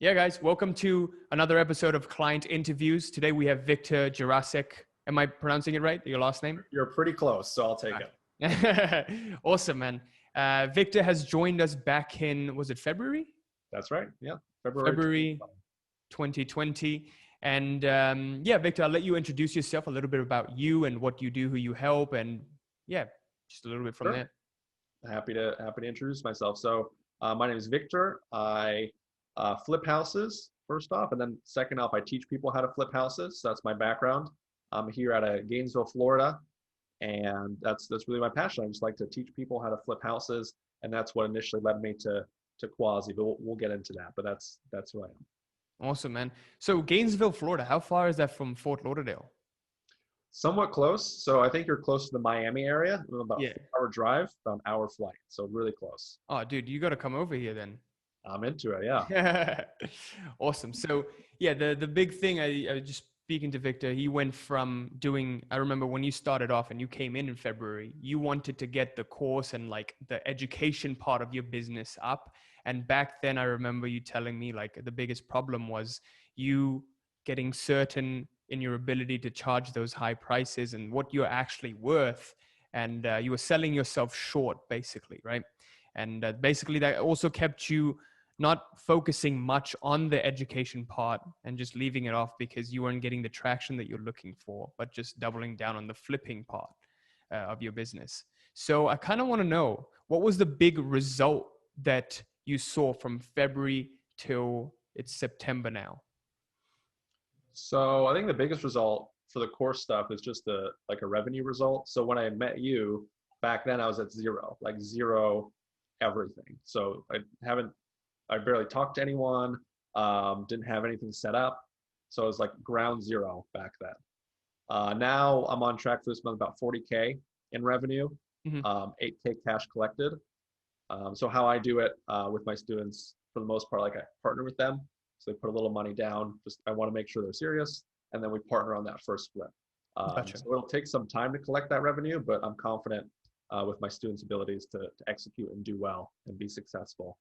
Yeah, guys, welcome to another episode of Client Interviews. Today we have Viktor Jurasik. Am I pronouncing it right? Your last name? You're pretty close, so I'll take it. Awesome, man. Viktor has joined us back in, was it February? That's right. Yeah. February. February 2020. And yeah, Viktor, I'll let you introduce yourself, a little bit about you and what you do, who you help, and yeah, just a little bit from Sure. there. Happy to introduce myself. So my name is Victor. I flip houses first off, and then second off, I teach people how to flip houses. So that's my background. I'm here out of Gainesville, Florida, and that's really my passion. I just like to teach people how to flip houses, and that's what initially led me to Quasi. But we'll get into that. But that's who I am. Awesome, man. So Gainesville, Florida, how far is that from Fort Lauderdale? Somewhat close. So I think you're close to the Miami area, about Yeah. 4 hour drive, about an hour flight. So really close. Oh, dude, you got to come over here then. I'm into it. Yeah. Awesome. So yeah, the big thing, I was just speaking to Viktor, he went from doing, I remember when you started off and you came in February, you wanted to get the course and like the education part of your business up. And back then I remember you telling me like the biggest problem was you getting certain in your ability to charge those high prices and what you're actually worth. And you were selling yourself short basically, right? And basically that also kept you not focusing much on the education part and just leaving it off because you weren't getting the traction that you're looking for, but just doubling down on the flipping part of your business. So I kind of want to know, what was the big result that you saw from February till it's September now? So I think the biggest result for the course stuff is just a revenue result. So when I met you back then, I was at zero, like zero everything. So I barely talked to anyone, didn't have anything set up. So it was like ground zero back then. Now I'm on track for this month, about 40K in revenue, Mm-hmm. 8K cash collected. So how I do it with my students, for the most part, like I partner with them. So they put a little money down. Just I want to make sure they're serious, and then we partner on that first flip. Gotcha. So it'll take some time to collect that revenue, but I'm confident with my students' abilities to execute and do well and be successful.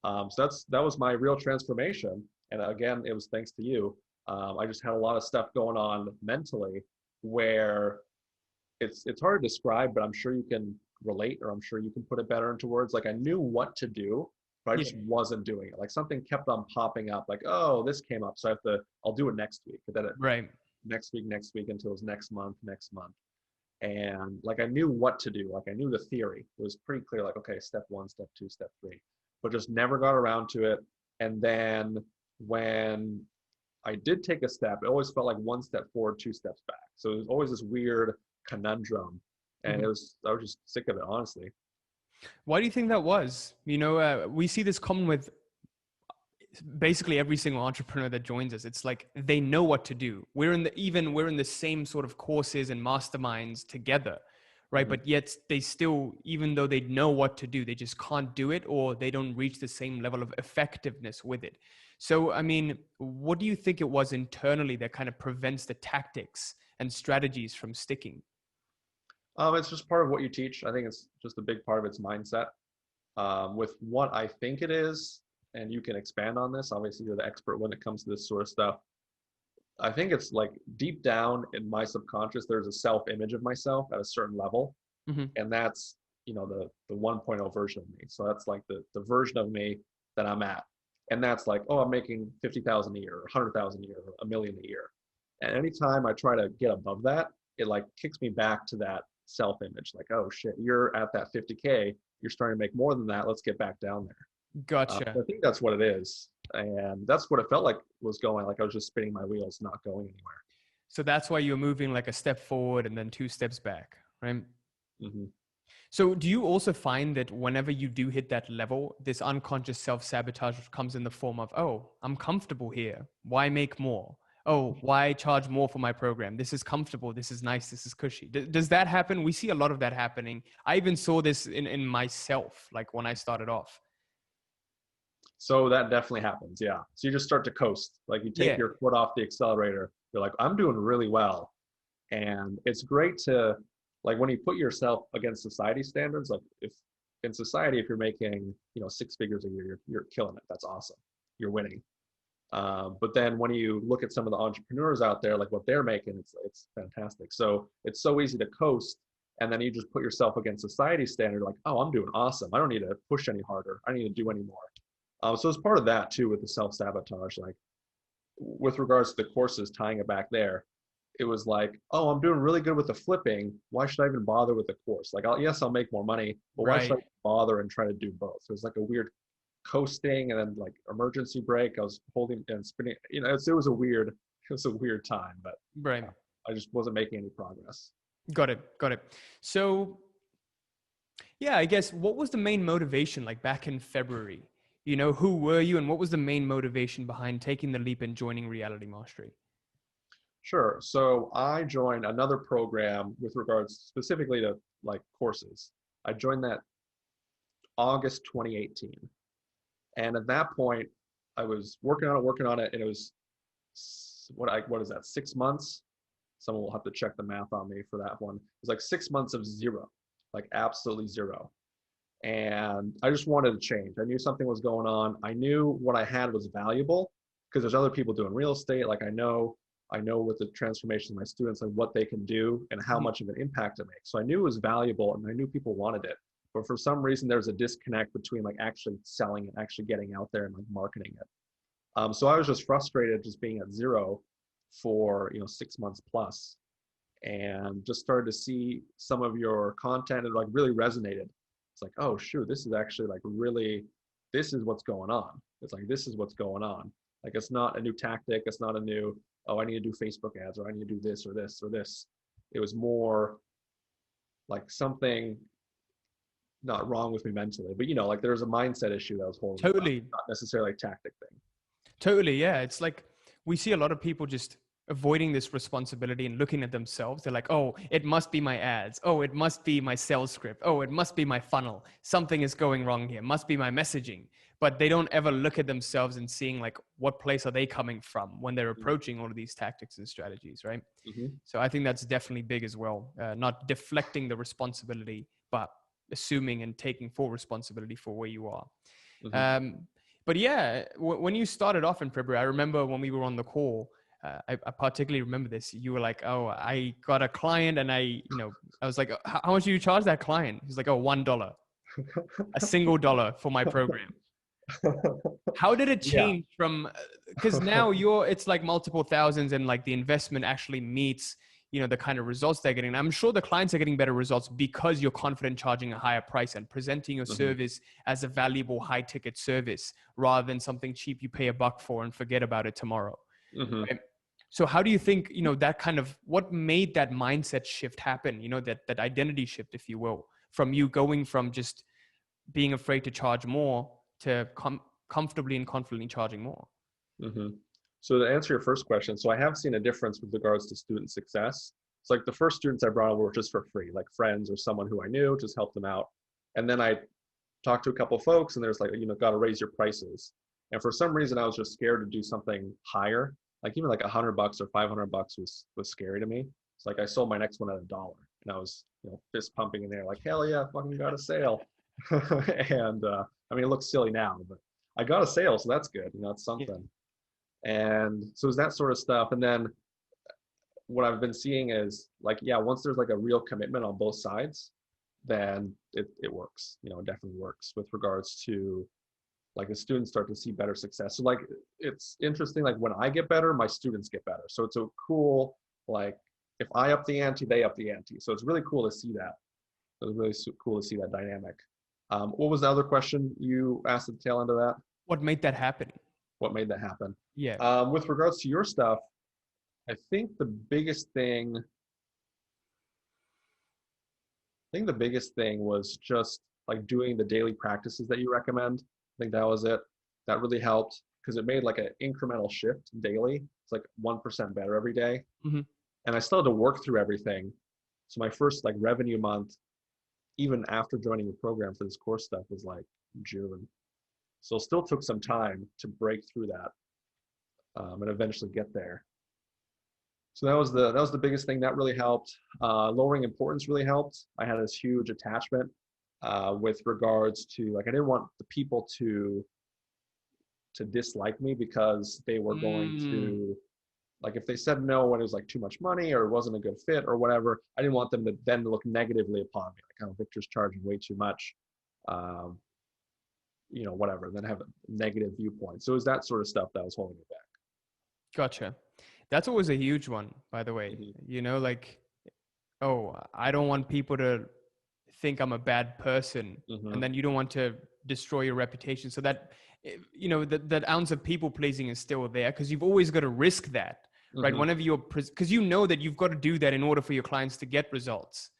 So that was my real transformation. And again, it was thanks to you. I just had a lot of stuff going on mentally where it's hard to describe, but I'm sure you can relate, or I'm sure you can put it better into words. Like I knew what to do, but I Yeah. just wasn't doing it. Like something kept on popping up, like, oh, this came up, so I'll do it next week. But then Right. next week until it was next month. And like I knew what to do. Like I knew the theory. It was pretty clear, like, okay, step 1, step 2, step 3, but just never got around to it. And then when I did take a step, it always felt like 1 step forward, 2 steps back. So it was always this weird conundrum. And Mhm. I was just sick of it, honestly. Why do you think that was? We see this common with basically every single entrepreneur that joins us. It's like they know what to do. We're in the same sort of courses and masterminds together, right? Mhm. But yet they still, even though they know what to do, they just can't do it, or they don't reach the same level of effectiveness with it. So I mean, what do you think it was internally that kind of prevents the tactics and strategies from sticking? It's just part of what you teach. I think it's just a big part of its mindset. With what I think it is, and you can expand on this. Obviously, you're the expert when it comes to this sort of stuff. I think it's like deep down in my subconscious, there's a self-image of myself at a certain level, Hmm. and that's the 1.0 version of me. So that's like the version of me that I'm at, and that's like, oh, I'm making 50,000 a year, or 100,000 a year, or a million a year. And anytime I try to get above that, it like kicks me back to that self-image. Like, oh shit, you're at that 50K, you're starting to make more than that. Let's get back down there. Gotcha. So I think that's what it is, and that's what it felt like was going. Like I was just spinning my wheels, not going anywhere. So that's why you're moving like a step forward and then two steps back, right? Hmm. So do you also find that whenever you do hit that level, this unconscious self-sabotage comes in the form of, oh, I'm comfortable here. Why make more? Oh, why charge more for my program? This is comfortable. This is nice. This is cushy. Does that happen? We see a lot of that happening. I even saw this in myself, like when I started off. So that definitely happens. Yeah. So you just start to coast. Like you take Yeah. your foot off the accelerator. You're like, I'm doing really well. And it's great to, like, when you put yourself against society standards, like if in society, if you're making, 6 figures a year, you're killing it. That's awesome. You're winning. But then when you look at some of the entrepreneurs out there, like what they're making, it's fantastic. So it's so easy to coast, and then you just put yourself against society standard, like, oh, I'm doing awesome. I don't need to push any harder. I need to do any more. So it's part of that too with the self-sabotage. Like with regards to the courses, tying it back there, it was like, oh, I'm doing really good with the flipping. Why should I even bother with the course? Like, yes, I'll make more money, but why should Right. I bother and try to do both? So it was like a weird coasting, and then like emergency brake. I was holding and spinning. It was a weird time, but Right. I just wasn't making any progress. Got it. Got it. So yeah, I guess what was the main motivation like back in February? Who were you and what was the main motivation behind taking the leap and joining Reality Mastery? Sure. So I joined another program with regards specifically to like courses. I joined that August 2018. And at that point, I was working on it, and it was what is that, 6 months? Someone will have to check the math on me for that one. It was like 6 months of zero, like absolutely zero. And I just wanted to change. I knew something was going on. I knew what I had was valuable because there's other people doing real estate. Like I know with the transformation of my students, like what they can do and how Mhm. much of an impact it makes. So I knew it was valuable, and I knew people wanted it. But for some reason, there's a disconnect between like actually selling and actually getting out there and like marketing it. So I was just frustrated just being at zero for 6 months plus, and just started to see some of your content and like really resonated. It's like, oh shoot, this is actually like really, this is what's going on. It's like, this is what's going on. Like it's not a new tactic. It's not a new, oh, I need to do Facebook ads, or I need to do this or this or this. It was more like something not wrong with me mentally, but like there was a mindset issue that was holding me up, Totally. not necessarily a tactic thing. Totally. Yeah. It's like we see a lot of people just avoiding this responsibility and looking at themselves. They're like, oh, it must be my ads. Oh, it must be my sales script. Oh, it must be my funnel. Something is going wrong here. Must be my messaging. But they don't ever look at themselves and seeing like what place are they coming from when they're approaching all of these tactics and strategies, right? Mm-hmm. So I think that's definitely big as well. Not deflecting the responsibility, but assuming and taking full responsibility for where you are. Mm-hmm. Um, but yeah, when you started off in February, I remember when we were on the call, I particularly remember this. You were like, "Oh, I got a client, and I was like, how much do you charge that client?" He's like, "Oh, $1, a single dollar for my program." How did it Yeah. change from, because now it's like multiple thousands, and like the investment actually meets the kind of results they're getting. And I'm sure the clients are getting better results because you're confident charging a higher price and presenting your Mm-hmm. service as a valuable high ticket service rather than something cheap you pay $1 for and forget about it tomorrow, Mm-hmm. right? So how do you think that kind of, what made that mindset shift happen, that identity shift, if you will, from you going from just being afraid to charge more to comfortably and confidently charging more? Mm-hmm. So to answer your first question, so I have seen a difference with regards to student success. It's like the first students I brought on were just for free, like friends or someone who I knew, just helped them out. And then I talked to a couple of folks, and there's like, got to raise your prices. And for some reason, I was just scared to do something higher. Like even like $100 or $500 was scary to me. It's like I sold my next one at $1, and I was fist pumping in there, like hell yeah, fucking got a sale. And I mean, it looks silly now, but I got a sale, so that's good. It's Yeah. something. And so it's that sort of stuff. And then what I've been seeing is like, yeah, once there's like a real commitment on both sides, then it works. It definitely works with regards to like the students start to see better success. So like it's interesting, like when I get better, my students get better. So it's a cool, like if I up the ante, they up the ante. So it's really cool to see that. It was really cool to see that dynamic. What was the other question you asked at the tail end of that? What made that happen? What made that happen? Yeah. With regards to your stuff, I think the biggest thing was just like doing the daily practices that you recommend. I think that was it. That really helped because it made like an incremental shift daily. It's like 1% better every day. Hmm. And I still had to work through everything. So my first like revenue month, even after joining the program for this course stuff, was like June. So it still took some time to break through that, and eventually get there. So that was the biggest thing that really helped. Lowering importance really helped. I had this huge attachment with regards to like I didn't want the people to to dislike me because they were going Mm, to, like, if they said no when it was like too much money or it wasn't a good fit or whatever, I didn't want them to then look negatively upon me, like, oh, Victor's charging way too much, um, whatever, then have a negative viewpoint. So it was that sort of stuff that was holding me gotcha. That's always a huge one, by the way. back. Like, oh, I don't want people to think I'm a bad person, Hmm. and then you don't want to destroy your reputation. So that that ounce of people pleasing is still there because you've always got to risk that, right? Hmm. Whenever because you know that you've got to do that in order for your clients to get results,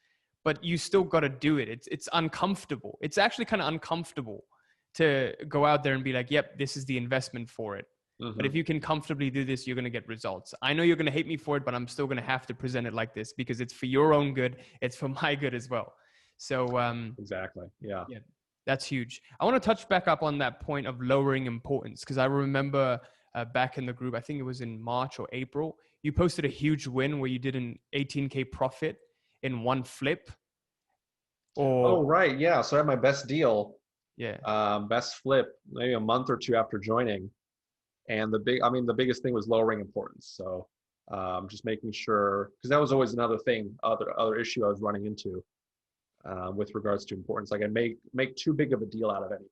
but you still got to do it. It's uncomfortable. It's actually kind of uncomfortable to go out there and be like, "Yep, this is the investment for it." But Hmm. if you can comfortably do this, you're going to get results. I know you're going to hate me for it, but I'm still going to have to present it like this because it's for your own good. It's for my good as well. So, Exactly. Yeah. yeah, that's huge. I want to touch back up on that point of lowering importance because I remember back in the group, I think it was in March or April, you posted a huge win where you did an 18K profit in one flip. Oh, Or, right. Yeah. So I had my best deal, yeah. best flip, maybe a month or two after joining. And the biggest thing was lowering importance. So just making sure, because that was always another thing, other issue I was running into with regards to importance. Like, I make too big of a deal out of anything,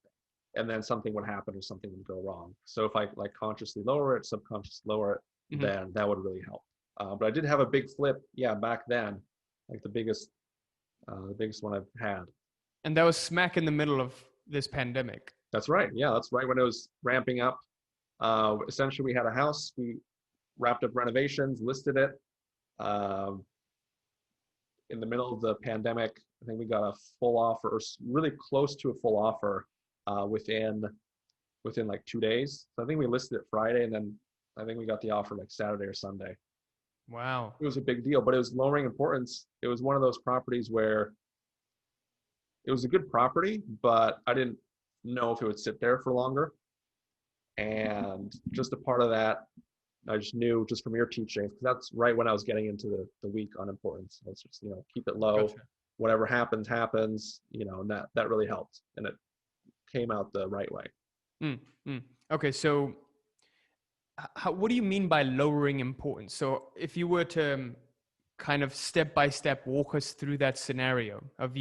and then something would happen or something would go wrong. So if I like consciously lower it, subconsciously lower it, Mhm. then that would really help. But I did have a big flip, yeah, back then, like the biggest one I've had. And that was smack in the middle of this pandemic. That's right. Yeah, that's right when it was ramping up. Essentially, we had a house. We wrapped up renovations, listed it. Um, in the middle of the pandemic, I think we got a full offer, or really close to a full offer, within like 2 days. So I think we listed it Friday, and then I think we got the offer like Saturday or Sunday. Wow. It was a big deal, but it was lowering importance. It was one of those properties where it was a good property, but I didn't know if it would sit there for longer. And just a part of that, I just knew just from your teachings, because that's right when I was getting into the week on importance. Let's just, keep it low. Gotcha. Whatever happens, happens, and that really helped. And it came out the right way. Mm, mm. Okay, so what do you mean by lowering importance? So if you were to kind of step by step walk us through that scenario of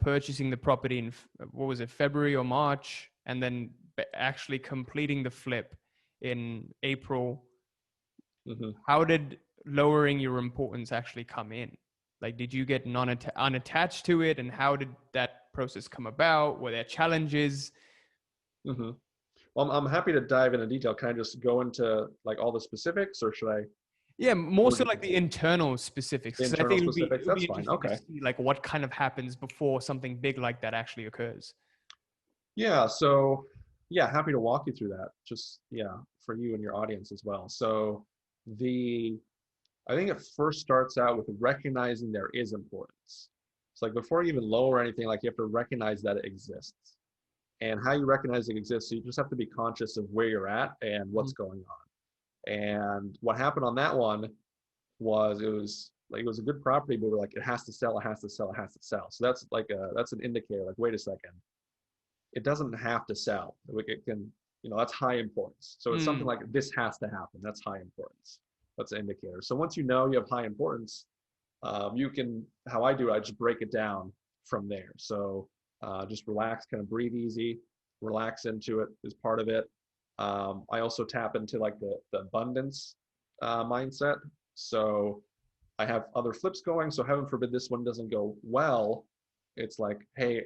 purchasing the property in what was it, February or March, and then actually completing the flip in April. Hmm. How did lowering your importance actually come in? Like, did you get unattached to it, and how did that process come about? Were there challenges? Hmm. Well, I'm happy to dive into detail. Can I just go into like all the specifics, or should I? Yeah, more What so would you like the prefer? internal specifics, because I Internal think it would be specifics. it would be That's fine. interesting to Okay. see like what kind of happens before something big like that actually occurs. Yeah. So, yeah, happy to walk you through that. Just, yeah, for you and your audience as well. So, the I think it first starts out with recognizing there is importance. It's like before you even lower anything, like you have to recognize that it exists. And how you recognize it exists, so you just have to be conscious of where you're at and what's Mhm. going on. And what happened on that one was it was a good property, but we're like, it has to sell, it has to sell, it has to sell. So that's an indicator, like, wait a second, it doesn't have to sell. It can, that's high importance. So it's something Mm, like this has to happen. That's high importance. That's an indicator. So once you know you have high importance, you can, how I do it, I just break it down from there. So just relax, kind of breathe easy, relax into it is part of it. I also tap into like the abundance mindset. So I have other flips going. So heaven forbid this one doesn't go well. It's like, hey,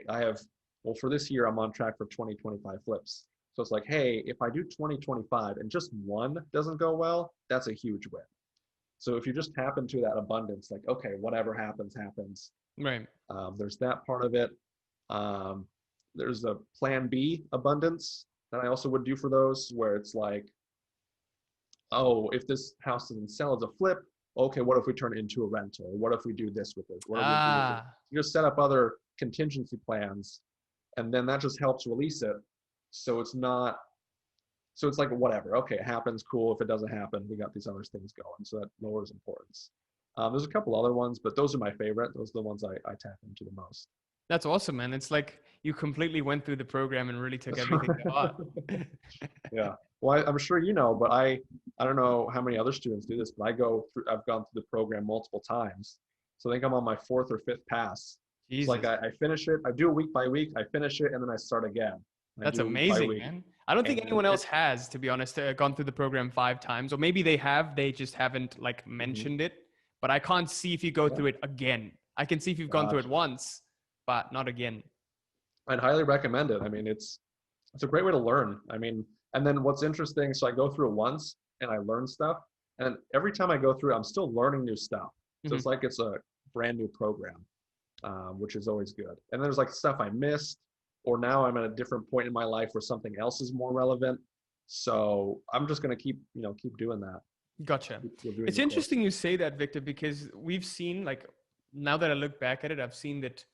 well, for this year, I'm on track for 2025 flips. So it's like, hey, if I do 2025 and just one doesn't go well, that's a huge win. So if you just tap into that abundance, like, okay, whatever happens, happens. right. There's that part of it. Um, there's a plan B abundance that I also would do for those, where it's like, oh, if this house doesn't sell as a flip, okay, what if we turn it into a rental? What if we do this with it? What if we do this with it? Ah, You just set up other contingency plans, and then that just helps release it. So it's not, so it's like, whatever, okay, it happens, cool. If it doesn't happen, we got these other things going. So that lowers importance. There's a couple other ones, but those are my favorite. Those are the ones I tap into the most. That's awesome, man. It's like you completely went through the program and really took That's everything to heart. right. Yeah. Well, I'm sure you know, but I don't know how many other students do this, but I've gone through the program multiple times. So I think I'm on my fourth or fifth pass. It's like Jesus. I finish it, I do it week by week, I finish it, and then I start again. I That's do it week by amazing, week. man. I don't think And anyone else has, to be honest, gone through the program 5 times, or maybe they have, they just haven't like Mhm. mentioned it. But I can't see if you go Yeah, through it again. I can see if you've gone through it gotcha. once, but not again. I'd highly recommend it. I mean, it's a great way to learn. I mean, and then what's interesting, so I go through it once and I learn stuff, and every time I go through it, I'm still learning new stuff. So Hmm. it's like it's a brand new program, which is always good. And there's like stuff I missed, or now I'm at a different point in my life where something else is more relevant. So I'm just gonna keep doing that. Gotcha. Keep doing It's the course. interesting you say that, Victor, because we've seen, like, now that I look back at it, I've seen that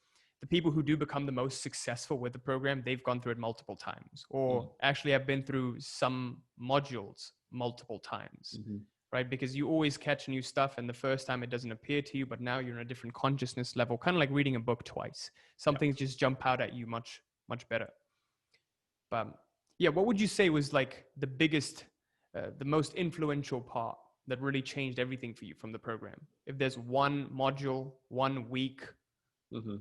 the people who do become the most successful with the program, they've gone through it multiple times, or actually have been through some modules multiple times, Mm-hmm. right? Because you always catch new stuff, and the first time it doesn't appear to you, but now you're in a different consciousness level, kind of like reading a book twice. Some Yeah. things just jump out at you much, much better. But yeah, what would you say was like the biggest, the most influential part that really changed everything for you from the program? If there's one module, one week. Mm-hmm.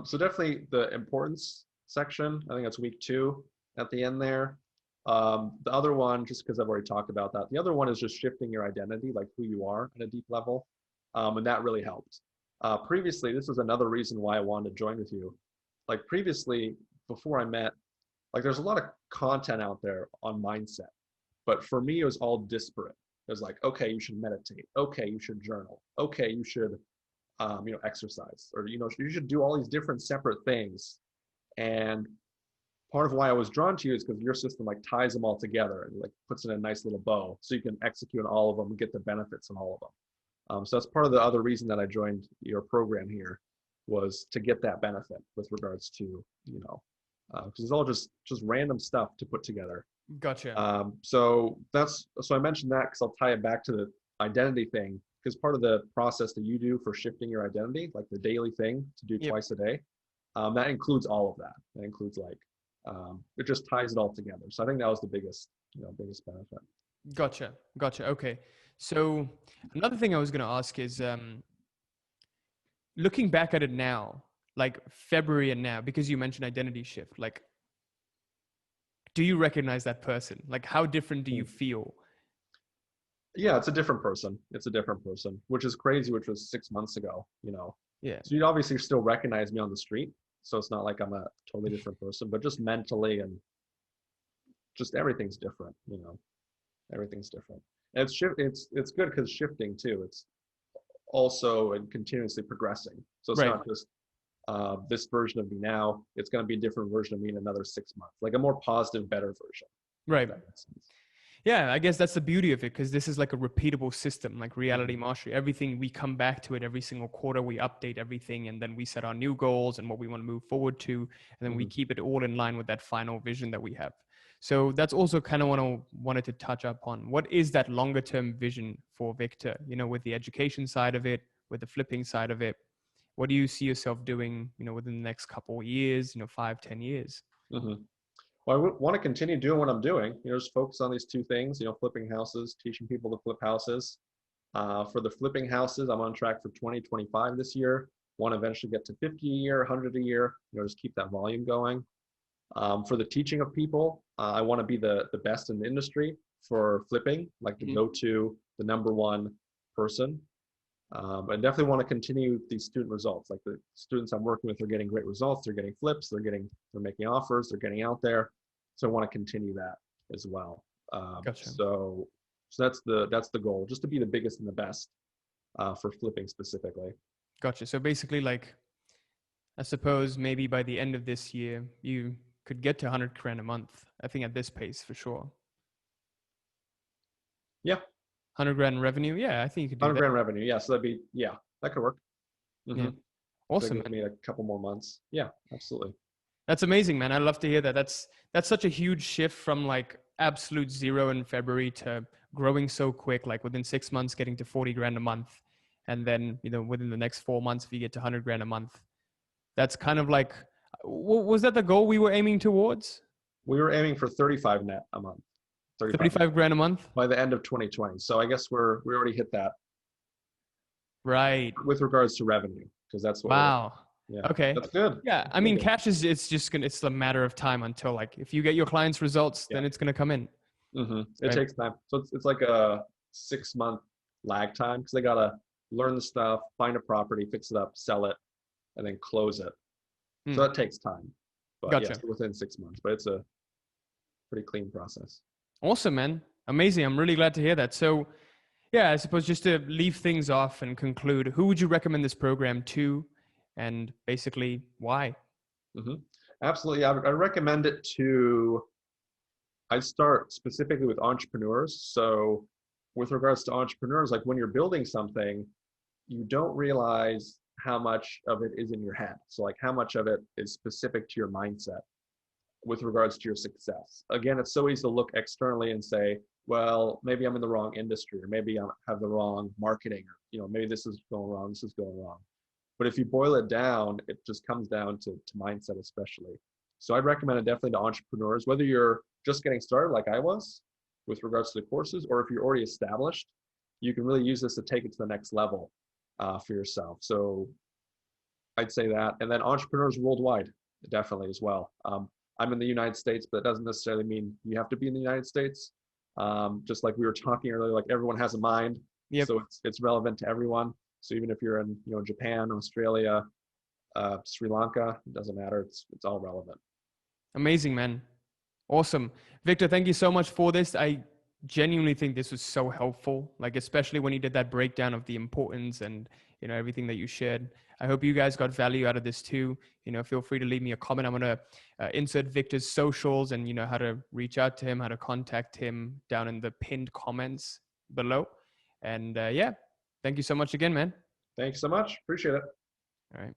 So definitely the importance section. I think that's week 2 at the end there. The other one, just because I've already talked about that, the other one is just shifting your identity, like who you are at a deep level. And that really helped. Previously, this was another reason why I wanted to join with you. Like previously, before I met, like there's a lot of content out there on mindset, but for me, it was all disparate. It was like, okay, you should meditate. Okay, you should journal. Okay, you should exercise, or you should do all these different separate things. And part of why I was drawn to you is because your system like ties them all together and like puts in a nice little bow, so you can execute on all of them and get the benefits on all of them. So that's part of the other reason that I joined your program here, was to get that benefit with regards to because it's all just random stuff to put together. Gotcha. So I mentioned that because I'll tie it back to the identity thing, because part of the process that you do for shifting your identity, like the daily thing to do Yep. twice a day, that includes all of that. That includes it just ties it all together. So I think that was the biggest benefit. Gotcha. Gotcha. Okay. So another thing I was going to ask is, looking back at it now, like February and now, because you mentioned identity shift, like, do you recognize that person? Like, how different do you Hmm. feel? Yeah, it's a different person. It's a different person, which is crazy, which was 6 months ago. Yeah. So you'd obviously still recognize me on the street. So it's not like I'm a totally different person, but just mentally and just everything's different. Everything's different. And it's good because shifting too. It's also and continuously progressing. So it's Right. not just this version of me now. It's going to be a different version of me in another 6 months, like a more positive, better version, if Right. that makes sense. Yeah, I guess that's the beauty of it, because this is like a repeatable system, like reality Hmm. mastery. Everything, we come back to it every single quarter, we update everything, and then we set our new goals and what we want to move forward to, and then we Hmm. keep it all in line with that final vision that we have. So that's also kind of what I wanted to touch up on. What is that longer term vision for Victor? With the education side of it, with the flipping side of it. What do you see yourself doing? Within the next couple of years? 5, 10 years? Hmm. Well, I want to continue doing what I'm doing. Just focus on these two things. Flipping houses, teaching people to flip houses. For the flipping houses, I'm on track for 2025 this year. Want to eventually get to 50 a year, 100 a year. Just keep that volume going. For the teaching of people, I want to be the best in the industry for flipping, like the Mhm. go-to, the number one person. I definitely want to continue these student results. Like the students I'm working with are getting great results. They're getting flips. They're making offers. They're getting out there. So I want to continue that as well. Um, Gotcha. so, so that's the goal, just to be the biggest and the best for flipping specifically. Gotcha. So basically, like, I suppose maybe by the end of this year, you could get to 100 grand a month. I think at this pace for sure. Yeah, 100 grand in revenue. Yeah, I think you could do 100 that. grand revenue. Yeah, so that could work. Yeah. Hmm. So Awesome, give man. me a couple more months. Yeah, absolutely. That's amazing, man. I love to hear that. That's such a huge shift from like absolute zero in February to growing so quick, like within 6 months, getting to 40 grand a month. And then, within the next 4 months, if you get to 100 grand a month, That's kind of like, was that the goal we were aiming towards? We were aiming for 35 net a month, 35 net 35 grand a month? by the end of 2020. So I guess we already hit that Right. with regards to revenue, because that's what we're, Wow. yeah, Okay. that's good. Yeah. That's I really mean, good. cash is, it's just gonna, it's a matter of time until like, if you get your clients' results, Yeah. then it's gonna come in. It Right. takes time. So it's like a 6 month lag time because they got to learn the stuff, find a property, fix it up, sell it, and then close it. So Hmm. that takes time. But yes, Gotcha. within 6 months, but it's a pretty clean process. Awesome, man. Amazing. I'm really glad to hear that. So, yeah, I suppose just to leave things off and conclude, who would you recommend this program to, and basically why? hmm Absolutely. I recommend it to, I'd start specifically with entrepreneurs. So with regards to entrepreneurs, like when you're building something, you don't realize how much of it is in your head. So like how much of it is specific to your mindset with regards to your success. Again, it's so easy to look externally and say, well, maybe I'm in the wrong industry, or maybe I have the wrong marketing, or maybe this is going wrong, this is going wrong. But if you boil it down, it just comes down to mindset, especially. So I'd recommend it definitely to entrepreneurs, whether you're just getting started like I was with regards to the courses, or if you're already established, you can really use this to take it to the next level for yourself. So I'd say that. And then entrepreneurs worldwide, definitely as well. I'm in the United States, but that doesn't necessarily mean you have to be in the United States. Just like we were talking earlier, like everyone has a mind, Yep. so it's relevant to everyone. So even if you're in Japan, Australia, Sri Lanka, it doesn't matter. It's all relevant. Amazing, man. Awesome. Victor, thank you so much for this. I genuinely think this was so helpful, like especially when you did that breakdown of the importance and, everything that you shared. I hope you guys got value out of this too. Feel free to leave me a comment. I'm going to insert Victor's socials and, how to reach out to him, how to contact him down in the pinned comments below. And yeah, thank you so much again, man. Thanks so much. Appreciate it. All right.